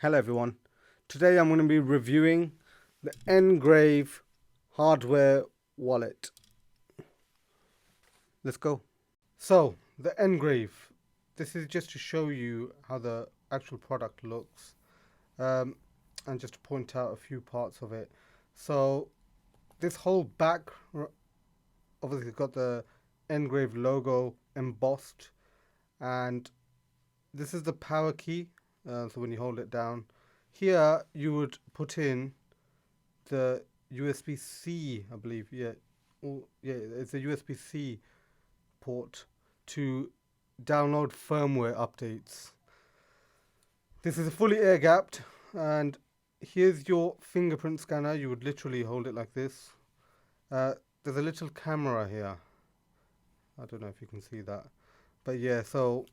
Hello everyone. Today I'm going to be reviewing the NGRAVE hardware wallet. Let's go. So, the NGRAVE. This is just to show you how the actual product looks, um, and just to point out a few parts of it. So, this whole back obviously got the NGRAVE logo embossed, and this is the power key. So when you hold it down, here you would put in the USB-C, I believe. Yeah, yeah, it's a USB-C port to download firmware updates. This is fully air gapped, and here's your fingerprint scanner. You would literally hold it like this. There's a little camera here. I don't know if you can see that, but yeah. So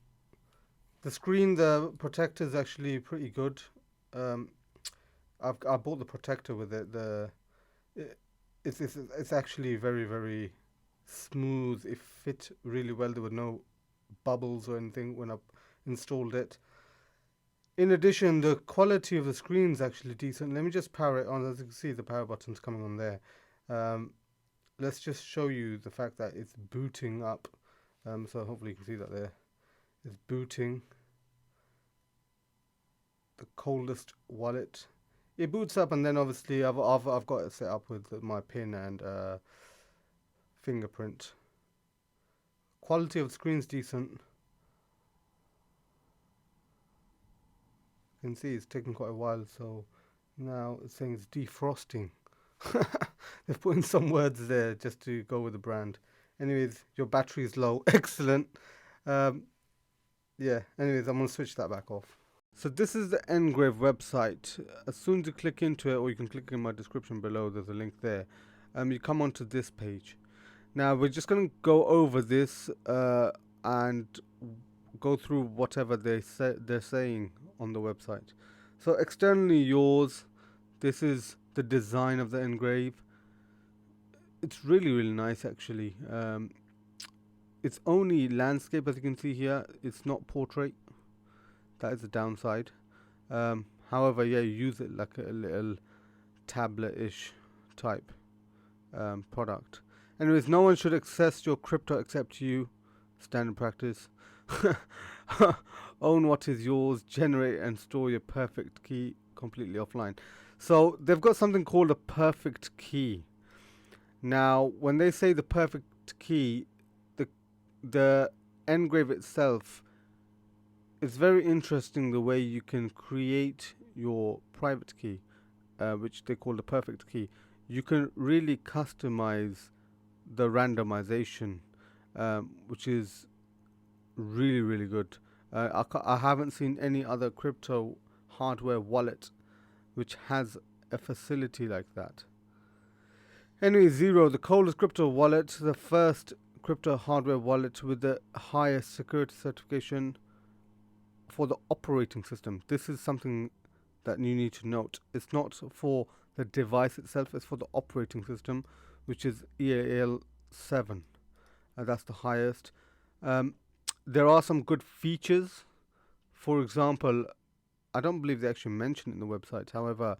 the screen, the protector is actually pretty good. Um, I bought the protector with it. It, it's actually very smooth. It fit really well. There were no bubbles or anything when I installed it. In addition, the quality of the screen is actually decent. Let me just power it on. As you can see, the power button's coming on there. Um, let's just show you the fact that it's booting up. So hopefully you can see that there. It's booting. The coldest wallet. It boots up, and then obviously I've got it set up with my pin and fingerprint. Quality of the screen's decent. You can see it's taken quite a while, so now it's saying it's defrosting. They've put in some words there just to go with the brand. Anyways, your battery is low. Excellent. Um, yeah, anyways, I'm going to switch that back off. So this is the NGRAVE website. As soon as you click into it, or you can click in my description below, there's a link there. You come onto this page. Now we're just going to go over this and go through whatever they're saying on the website. So externally yours, this is the design of the NGRAVE. It's really nice actually. It's only landscape, as you can see here. It's not portrait. That is the downside. However, yeah, you use it like a little tablet-ish type product. Anyways, no one should access your crypto except you. Standard practice. Own what is yours. Generate and store your perfect key completely offline. So they've got something called a perfect key. Now, when they say the perfect key, the NGRAVE itself, it's very interesting the way you can create your private key, which they call the perfect key. You can really customize the randomization, which is really good. I haven't seen any other crypto hardware wallet which has a facility like that. Anyway, Zero, the coldest crypto wallet, the first crypto hardware wallet with the highest security certification for the operating system. This is something that you need to note. It's not for the device itself, it's for the operating system, which is EAL 7. That's the highest. There are some good features. For example, I don't believe they actually mention it in the website. However,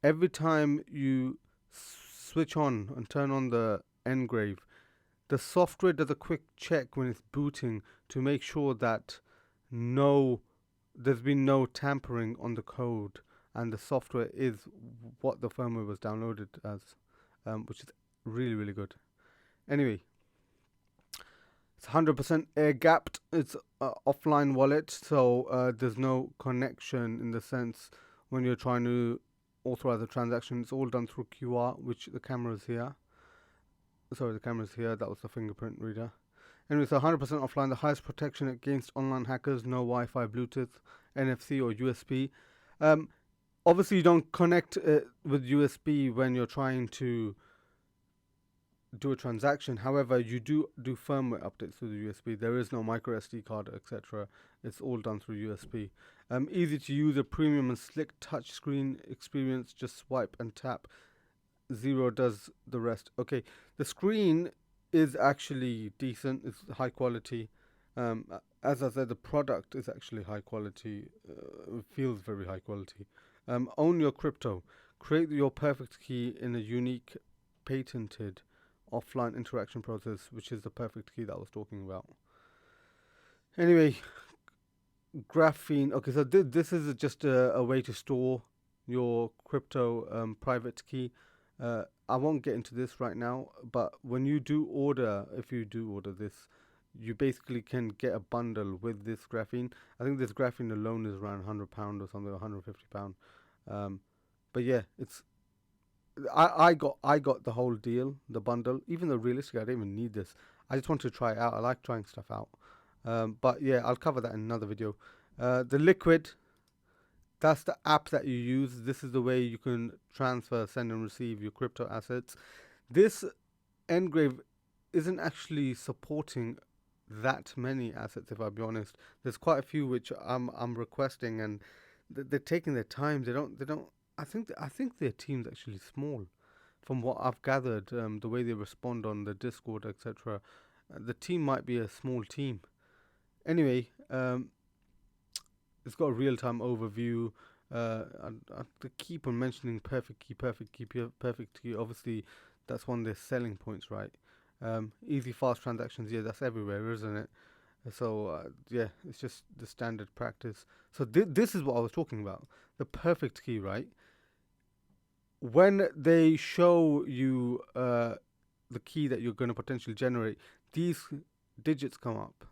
every time you switch on and turn on the NGRAVE, the software does a quick check when it's booting to make sure that there's been no tampering on the code, and the software is what the firmware was downloaded as, which is really good. Anyway, it's 100% air gapped. It's an offline wallet, so there's no connection in the sense when you're trying to authorize a transaction. It's all done through QR, which the camera's here. Sorry, the camera's here. That was the fingerprint reader. Anyway, it's 100% offline. The highest protection against online hackers. No Wi-Fi, Bluetooth, NFC, or USB. Obviously, you don't connect with USB when you're trying to do a transaction. However, you do firmware updates through the USB. There is no micro SD card, etc. It's all done through USB. Easy to use, a premium and slick touch screen experience. Just swipe and tap. Zero does the rest. Okay, the screen is actually decent. It's high quality. As I said, the product is actually high quality. It feels very high quality. Own your crypto. Create your perfect key in a unique, patented offline interaction process, which is the perfect key that I was talking about. Anyway, graphene. Okay, so this is just a way to store your crypto private key. I won't get into this right now, but when you do order, if you do order this, you basically can get a bundle with this graphene. I think this graphene alone is around £100 or something, £150. But yeah, it's I got the whole deal, the bundle. Even though realistically, I don't even need this. I just want to try it out. I like trying stuff out. But yeah, I'll cover that in another video. The Liquid, that's the app that you use. This is the way you can transfer, send, and receive your crypto assets. This NGRAVE isn't actually supporting that many assets, if I'll be honest. There's quite a few which I'm requesting, and they're taking their time. They don't. I think their team's actually small, from what I've gathered. The way they respond on the Discord, etc. The team might be a small team. Anyway, it's got a real-time overview. I keep on mentioning perfect key, perfect key, perfect key. Obviously, that's one of their selling points, right? Easy, fast transactions. Yeah, that's everywhere, isn't it? So yeah, it's just the standard practice. So this is what I was talking about. The perfect key, right? When they show you the key that you're going to potentially generate, these digits come up.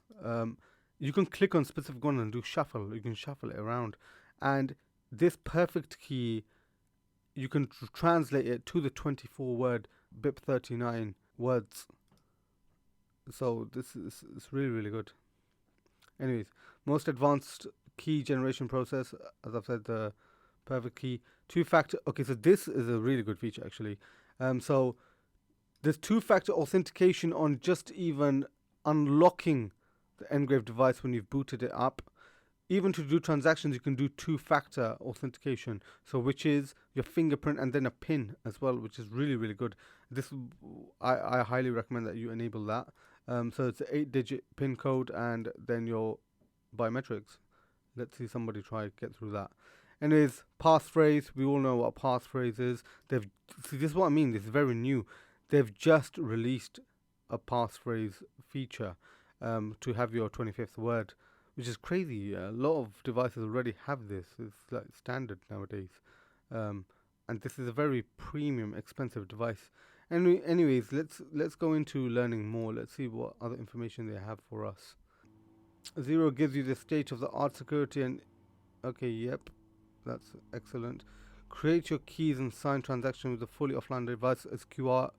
You can click on specific one and do shuffle. You can shuffle it around, and this perfect key, you can translate it to the 24-word BIP39 words. So this is really good. Anyways, most advanced key generation process, as I've said, the perfect key, two-factor. Okay, so this is a really good feature actually. So there's two-factor authentication on just even unlocking the NGRAVE device when you've booted it up. Even to do transactions, you can do two-factor authentication. So which is your fingerprint and then a PIN as well, which is really good. This I highly recommend that you enable that. So it's an 8-digit PIN code and then your biometrics. Let's see somebody try to get through that. Anyways, passphrase. We all know what passphrase is. See, this is what I mean. This is very new. They've just released a passphrase feature to have your 25th word, which is crazy. A lot of devices already have this. It's like standard nowadays. And this is a very premium, expensive device. Anyways, let's go into learning more. Let's see what other information they have for us. Zero gives you the state of the art security and okay, yep, that's excellent. Create your keys and sign transaction with a fully offline device. It's QR.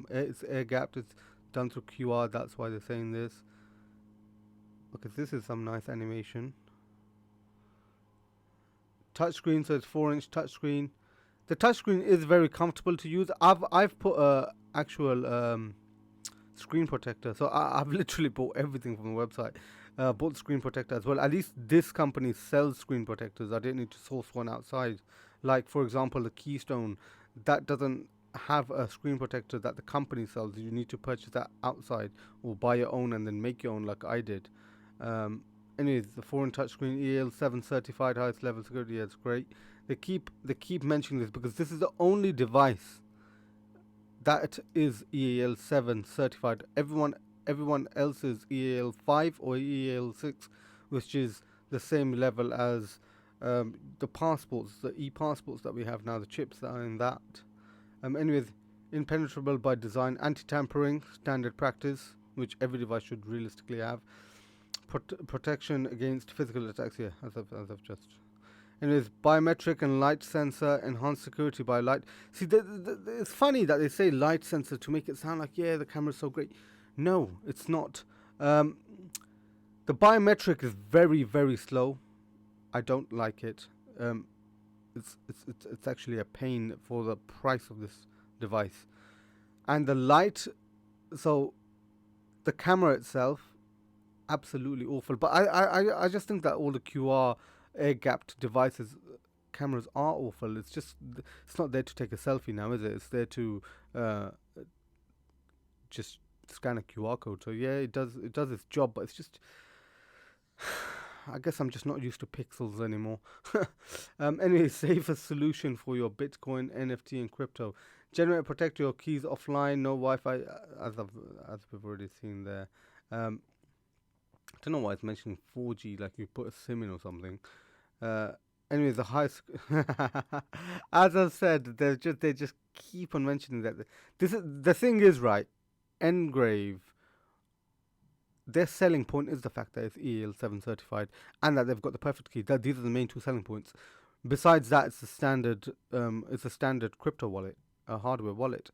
It's air gapped. It's done through QR. That's why they're saying this. Okay, this is some nice animation. Touchscreen, so it's 4-inch touchscreen. The touchscreen is very comfortable to use. I've put a actual screen protector. So I've literally bought everything from the website. Bought screen protector as well. At least this company sells screen protectors. I didn't need to source one outside. Like for example, the Keystone, that doesn't have a screen protector that the company sells. You need to purchase that outside or buy your own and then make your own, like I did. Anyways, the 4-inch touchscreen, EAL7 certified, highest level security. Yeah, it's great. They keep mentioning this because this is the only device that is EAL7 certified. Everyone else is EAL5 or EAL6, which is the same level as the passports, the e-passports that we have now, the chips that are in that. Anyways, impenetrable by design, anti-tampering, standard practice, which every device should realistically have. Protection against physical attacks, yeah, as I've just. Anyways, biometric and light sensor, enhanced security by light. See, it's funny that they say light sensor to make it sound like, yeah, the camera's so great. No, it's not. The biometric is very slow. I don't like it. It's actually a pain for the price of this device. And the light, so the camera itself, absolutely awful. But I just think that all the QR air gapped devices, cameras are awful. It's just, it's not there to take a selfie now, is it? It's there to just scan a QR code. So yeah, it does its job, but it's just, I guess I'm just not used to pixels anymore. Anyway, safer solution for your Bitcoin, NFT, and crypto. Generate and protect your keys offline. No Wi-Fi, as we've already seen there. I don't know why it's mentioning 4G, like you put a SIM in or something. Uh, Anyways, the highest. As I said, they just keep on mentioning that. This is the thing is right. NGRAVE, their selling point is the fact that it's EAL7 certified and that they've got the perfect key. That these are the main two selling points. Besides that, it's a standard crypto wallet, a hardware wallet.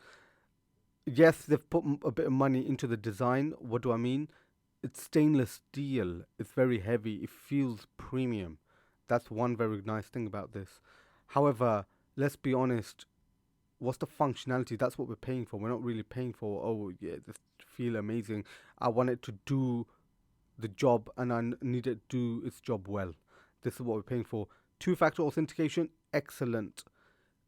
Yes, they've put a bit of money into the design. What do I mean? It's stainless steel. It's very heavy. It feels premium. That's one very nice thing about this. However, let's be honest. What's the functionality? That's what we're paying for. We're not really paying for, oh yeah, this feel amazing. I want it to do the job and I need it to do its job well. This is what we're paying for. Two-factor authentication, excellent.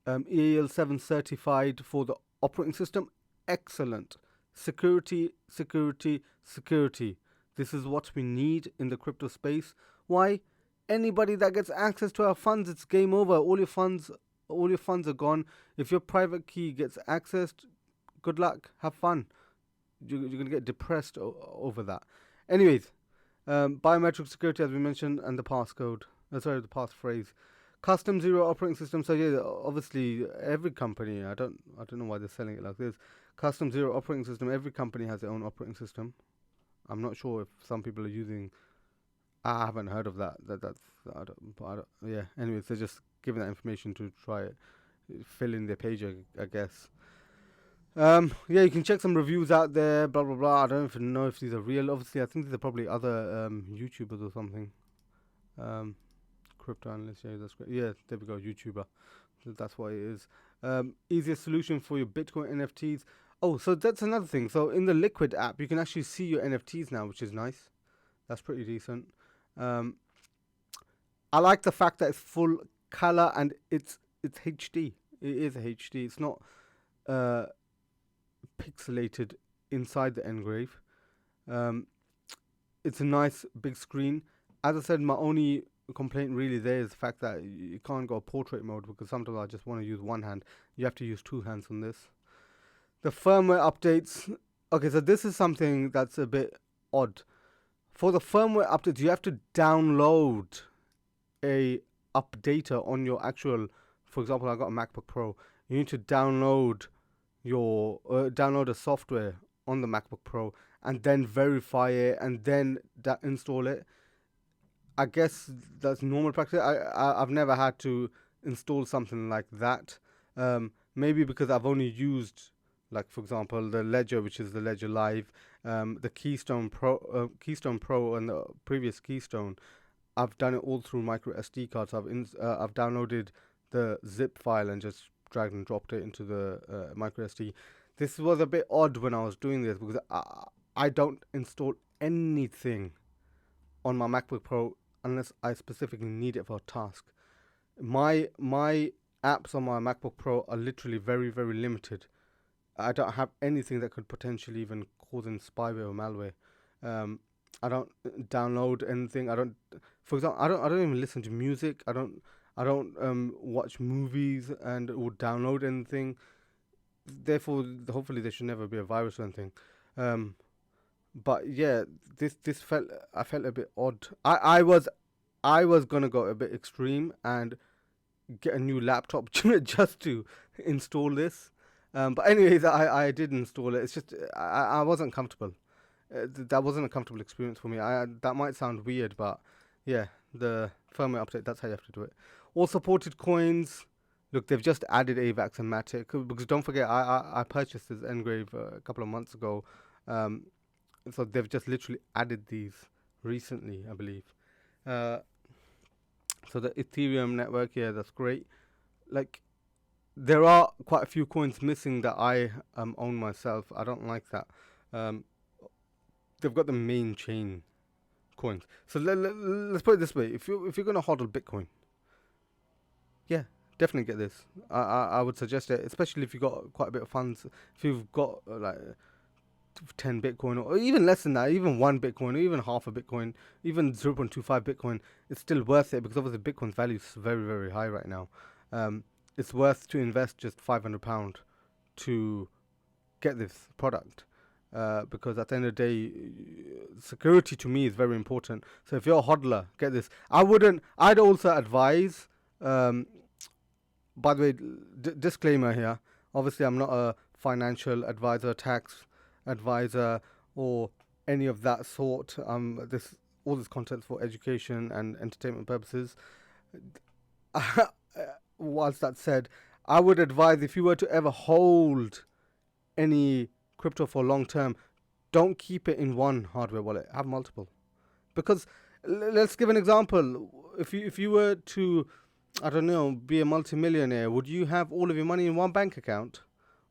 EAL7 certified for the operating system, excellent. Security, security, security. This is what we need in the crypto space. Why? Anybody that gets access to our funds, it's game over. All your funds are gone. If your private key gets accessed, good luck. Have fun. You're going to get depressed over that. Anyways, biometric security, as we mentioned, and the passcode. The passphrase. Custom zero operating system. So yeah, obviously every company. I don't know why they're selling it like this. Custom zero operating system. Every company has their own operating system. I'm not sure if some people are using. I haven't heard of that. Yeah. Anyways, they're just giving that information to try it, fill in their page, I guess. Yeah, you can check some reviews out there. Blah blah blah. I don't even know if these are real. Obviously, I think these are probably other YouTubers or something. Crypto analyst. Yeah, that's great. Yeah, there we go. YouTuber. That's what it is. Easiest solution for your Bitcoin NFTs. Oh, so that's another thing. So in the Liquid app, you can actually see your NFTs now, which is nice. That's pretty decent. I like the fact that it's full color and it's HD. It is HD. It's not pixelated inside the NGRAVE. It's a nice big screen. As I said, my only complaint really there is the fact that you can't go portrait mode because sometimes I just want to use one hand. You have to use two hands on this. The firmware updates. Okay, so this is something that's a bit odd. For the firmware updates, you have to download a updater on your actual. For example, I got a MacBook Pro. You need to download download a software on the MacBook Pro and then verify it and then install it. I guess that's normal practice. I've never had to install something like that. Maybe because I've only used, like for example, the Ledger, which is the Ledger Live, the Keystone Pro, and the previous Keystone. I've done it all through micro SD cards. I've downloaded the zip file and just dragged and dropped it into the micro SD. This was a bit odd when I was doing this because I don't install anything on my MacBook Pro unless I specifically need it for a task. My apps on my MacBook Pro are literally very, very limited. I don't have anything that could potentially even cause spyware or malware. I don't download anything. For example, I don't even listen to music. I don't watch movies and or download anything. Therefore, hopefully there should never be a virus or anything. But yeah, I felt a bit odd. I was gonna go a bit extreme and get a new laptop just to install this. But anyways, I did install it. It's just I wasn't comfortable. That wasn't a comfortable experience for me. That might sound weird, but yeah, the firmware update, that's how you have to do it. All supported coins. Look, they've just added AVAX and Matic because don't forget, I purchased this NGRAVE a couple of months ago. So they've just literally added these recently, I believe. So the Ethereum network, yeah, that's great. Like, there are quite a few coins missing that I own myself. I don't like that. They've got the main chain coins. So let's put it this way: if you're gonna hodl Bitcoin, yeah, definitely get this. I would suggest it, especially if you've got quite a bit of funds. If you've got like 10 Bitcoin, or even less than that, even 1 Bitcoin, or even half a Bitcoin, even 0.25 Bitcoin, it's still worth it, because obviously Bitcoin's value is very, very high right now. It's worth to invest just £500 to get this product. Because at the end of the day, security to me is very important. So if you're a hodler, get this. I'd also advise, by the way, disclaimer here, obviously I'm not a financial advisor, tax advisor, or any of that sort. All this content's for education and entertainment purposes. Whilst that said, I would advise, if you were to ever hold any crypto for long term, don't keep it in one hardware wallet. Have multiple. Because let's give an example. If you were to, I don't know, be a multimillionaire, would you have all of your money in one bank account?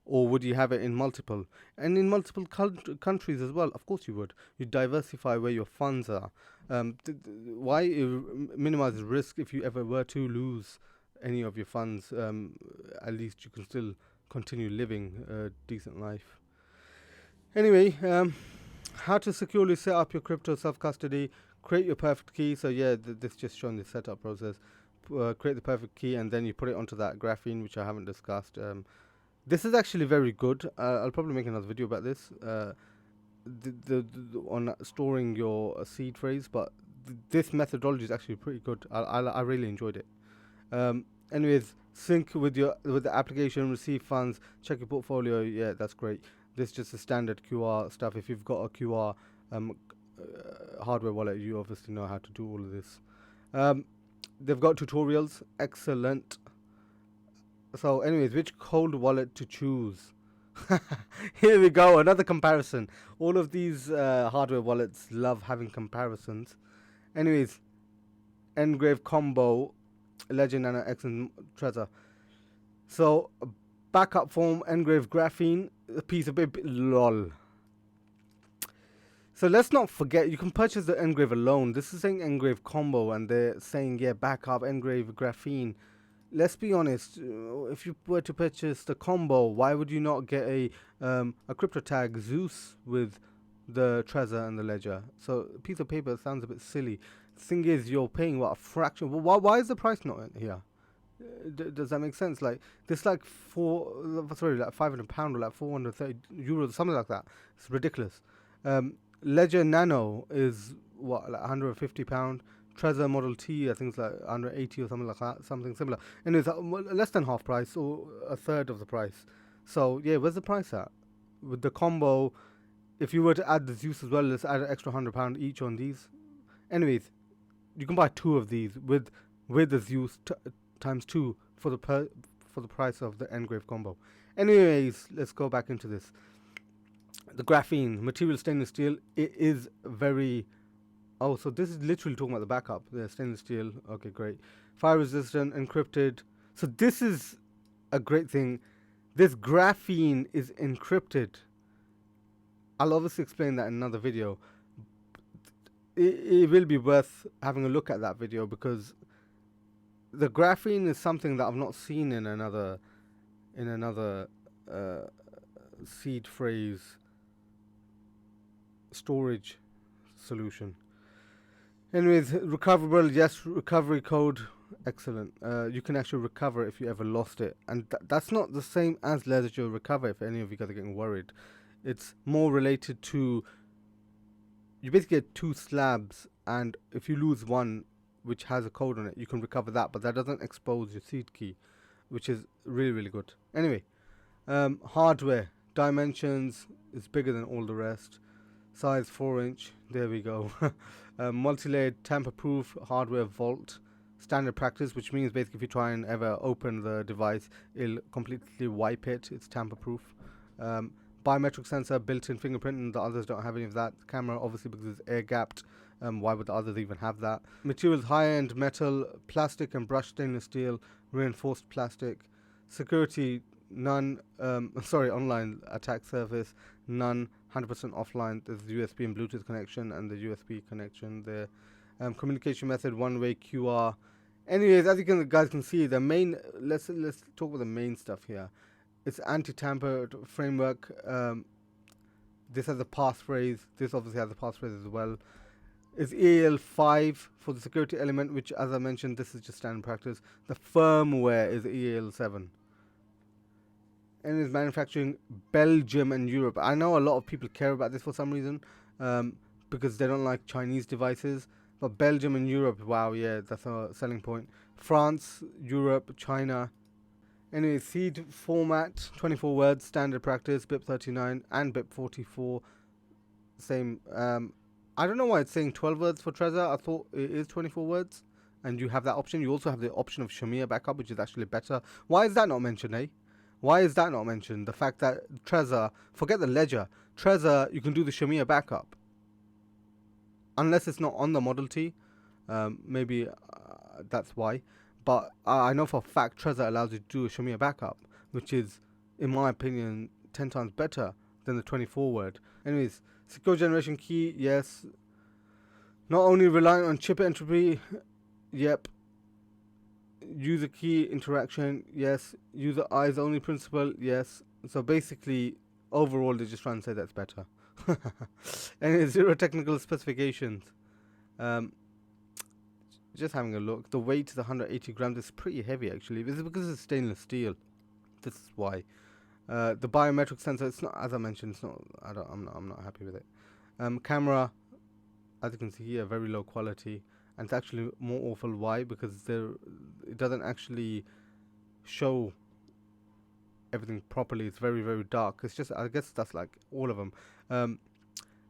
Or would you have it in multiple? And in multiple countries as well? Of course you would. You diversify where your funds are. Why minimize risk? If you ever were to lose any of your funds, at least you can still continue living a decent life. Anyway, how to securely set up your crypto self-custody. Create your perfect key. So yeah, this just showing the setup process. Create the perfect key, and then you put it onto that graphene, which I haven't discussed. This is actually very good. I'll probably make another video about this, on storing your seed phrase, but this methodology is actually pretty good. I really enjoyed it. Anyways, sync with the application, receive funds, check your portfolio. Yeah, that's great. This is just a standard QR stuff. If you've got a QR hardware wallet, you obviously know how to do all of this. They've got tutorials. Excellent. So anyways, which cold wallet to choose? Here we go, another comparison. All of these hardware wallets love having comparisons. Anyways, NGRAVE Combo, Legend, Nano X, and Trezor. So backup form, NGRAVE Graphene, a piece of bit lol. So let's not forget, you can purchase the NGRAVE alone. This is saying NGRAVE Combo, and they're saying, yeah, backup, NGRAVE Graphene. Let's be honest, if you were to purchase the combo, why would you not get a crypto tag Zeus with the Trezor and the Ledger? So a piece of paper sounds a bit silly. The thing is, you're paying, what, a fraction? Why is the price not here? Does that make sense? Like, this, like, like £500 or like 430 euros, something like that. It's ridiculous. Ledger Nano is, what, like £150. Trezor Model T, I think it's like 180 or something like that, something similar. And it's less than half price, or a third of the price. So yeah, where's the price at? With the combo, if you were to add the Zeus as well, let's add an extra £100 each on these. Anyways, you can buy 2 of these with the Zeus times 2 for the price of the NGRAVE combo. Anyways, let's go back into this. The graphene material, stainless steel. It is very. Oh, so this is literally talking about the backup. The stainless steel. Okay, great. Fire resistant, encrypted. So this is a great thing. This graphene is encrypted. I'll obviously explain that in another video. It will be worth having a look at that video, because the graphene is something that I've not seen in another seed phrase storage solution. Anyways, recoverable, yes, recovery code, excellent. You can actually recover if you ever lost it, and that's not the same as Ledger Recover, if any of you guys are getting worried. It's more related to, you basically get 2 slabs, and if you lose one which has a code on it, you can recover that, but that doesn't expose your seed key, which is really, really good. Anyway, hardware, dimensions is bigger than all the rest. Size 4-inch, there we go. Multi-layered tamper-proof hardware vault, standard practice, which means basically if you try and ever open the device, it'll completely wipe it. It's tamper-proof. Biometric sensor, built-in fingerprint, and the others don't have any of that. Camera, obviously, because it's air-gapped. Why would the others even have that? Materials, high-end metal, plastic and brushed stainless steel, reinforced plastic. Security, none. Online attack surface, none. 100% offline. There's USB and Bluetooth connection, and the USB connection there. Communication method, one-way QR. Anyways, as you guys can see, the main. Let's talk about the main stuff here. It's anti-tamper framework. This has a passphrase. This obviously has a passphrase as well. Is EAL5 for the security element, which, as I mentioned, this is just standard practice. The firmware is EAL7. And is manufacturing Belgium and Europe. I know a lot of people care about this for some reason, because they don't like Chinese devices. But Belgium and Europe, wow, yeah, that's a selling point. France, Europe, China. Anyway, seed format, 24 words, standard practice, BIP 39 and BIP 44. Same. I don't know why it's saying 12 words for Trezor. I thought it is 24 words. And you have that option. You also have the option of Shamir backup, which is actually better. Why is that not mentioned, eh? Why is that not mentioned? The fact that Trezor, forget the ledger, Trezor, you can do the Shamir backup. Unless it's not on the Model T. Maybe that's why. But I know for a fact Trezor allows you to do a Shamir backup, which is, in my opinion, 10 times better than the 24 word. Anyways, secure generation key, yes. Not only reliant on chip entropy, yep. User key interaction, yes. User eyes only principle, yes. So basically, overall, they're just trying to say that's better. And zero technical specifications. Just having a look. The weight is 180 grams. It's pretty heavy actually. This is because it's stainless steel. This is why. The biometric sensor. It's not, as I mentioned. It's not. I'm not happy with it. Camera, as you can see here, very low quality, and it's actually more awful. Why? Because it doesn't actually show everything properly. It's very, very dark. It's just, I guess that's like all of them.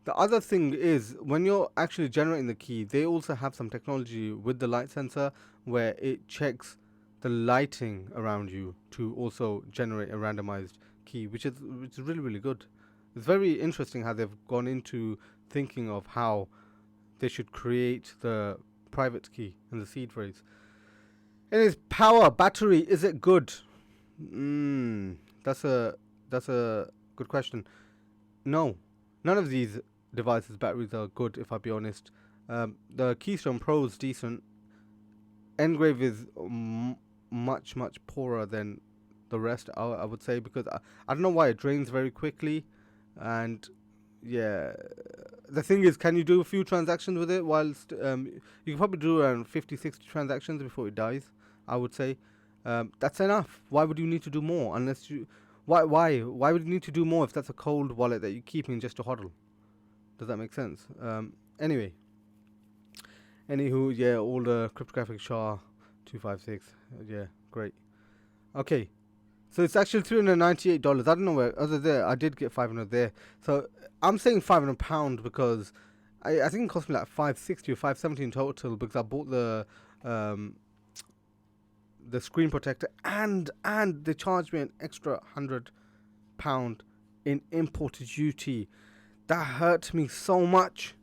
The other thing is, when you're actually generating the key, they also have some technology with the light sensor where it checks the lighting around you to also generate a randomized key, which is really, really good. It's very interesting how they've gone into thinking of how they should create the private key and the seed phrase. And its power, battery, is it good? That's a good question. No, none of these devices' batteries are good, if I be honest. The Keystone Pro is decent. NGRAVE is much poorer than the rest, I would say, because I don't know why it drains very quickly, and yeah, the thing is, can you do a few transactions with it whilst you can probably do around 50-60 transactions before it dies, I would say. That's enough. Why would you need to do more? Unless you why would you need to do more if that's a cold wallet that you're keeping just to hodl? Does that make sense? Anyway, anywho, yeah, all the cryptographic SHA 256, yeah, great. Okay, so it's actually $398. I don't know where other there. I did get 500 there. So I'm saying £500 because I think it cost me like 560 or 570 in total because I bought the screen protector and they charged me an extra £100 in imported duty. That hurt me so much.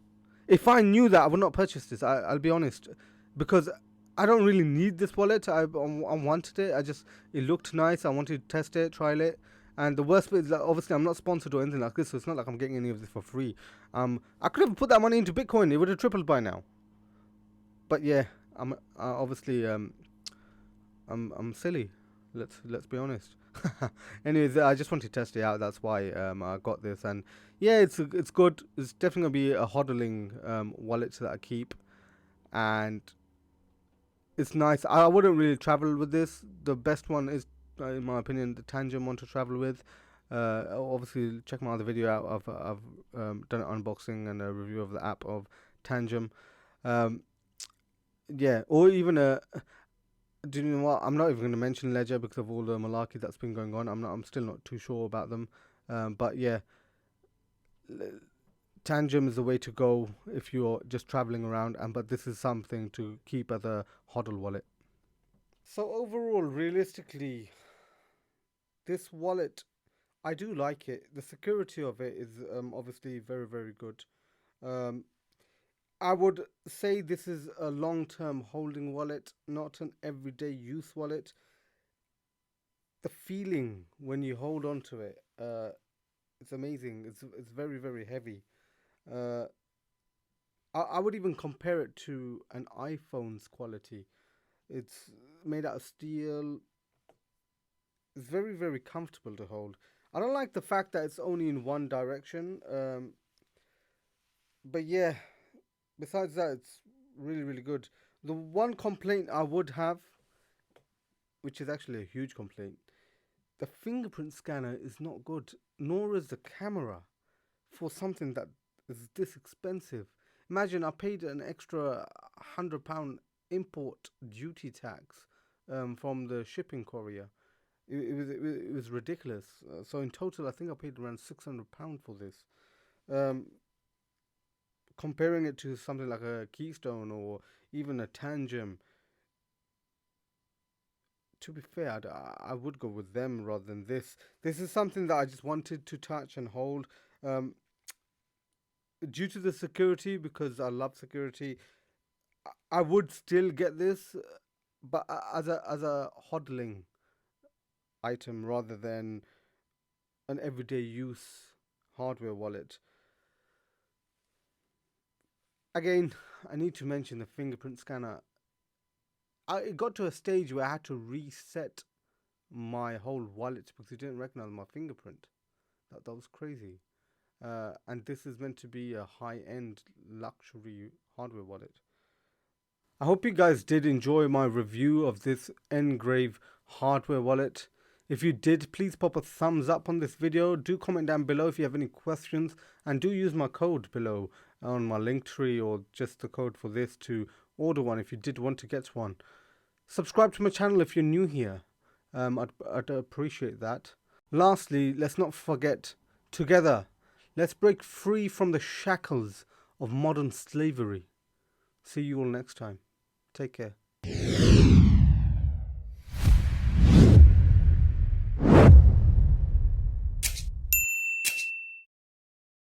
If I knew that, I would not purchase this. I'll be honest, because I don't really need this wallet. I wanted it. It looked nice. I wanted to test it, trial it. And the worst bit is that obviously I'm not sponsored or anything like this, so it's not like I'm getting any of this for free. I could have put that money into Bitcoin. It would have tripled by now. But yeah, I'm obviously I'm silly. Let's be honest. Anyways, I just wanted to test it out. That's why I got this, and yeah, it's good. It's definitely gonna be a hodling wallet that I keep, and it's nice. I wouldn't really travel with this. The best one is, in my opinion, the Tangent one to travel with. Obviously, check my other video out. I've done an unboxing and a review of the app of Tangent. Yeah, or even a. Do you know what? I'm not even going to mention Ledger because of all the malarkey that's been going on. I'm still not too sure about them. But yeah, Tangent is the way to go if you're just traveling around. But this is something to keep as a hodl wallet. So overall, realistically, this wallet, I do like it. The security of it is obviously very, very good. I would say this is a long-term holding wallet, not an everyday use wallet. The feeling when you hold on to it, it's amazing. It's very, very heavy. Uh, I would even compare it to an iPhone's quality. It's made out of steel. It's very, very comfortable to hold. I don't like the fact that it's only in one direction. But yeah, besides that, it's really, really good. The one complaint I would have, which is actually a huge complaint, the fingerprint scanner is not good, nor is the camera for something that is this expensive. Imagine I paid an extra £100 import duty tax from the shipping courier. It was ridiculous. So in total, I think I paid around £600 for this. Um, Comparing it to something like a Keystone or even a Tangem, to be fair, I would go with them rather than this. This is something that I just wanted to touch and hold. Due to the security, because I love security, I would still get this, but as a hodling item rather than an everyday use hardware wallet. Again, I need to mention the fingerprint scanner. It got to a stage where I had to reset my whole wallet because it didn't recognize my fingerprint. That was crazy. And this is meant to be a high-end luxury hardware wallet. I hope you guys did enjoy my review of this NGRAVE hardware wallet. If you did, please pop a thumbs up on this video. Do comment down below if you have any questions, and do use my code below on my link tree, or just the code for this, to order one if you did want to get one. Subscribe to my channel if you're new here. I'd appreciate that. Lastly, let's not forget, together, let's break free from the shackles of modern slavery. See you all next time. Take care.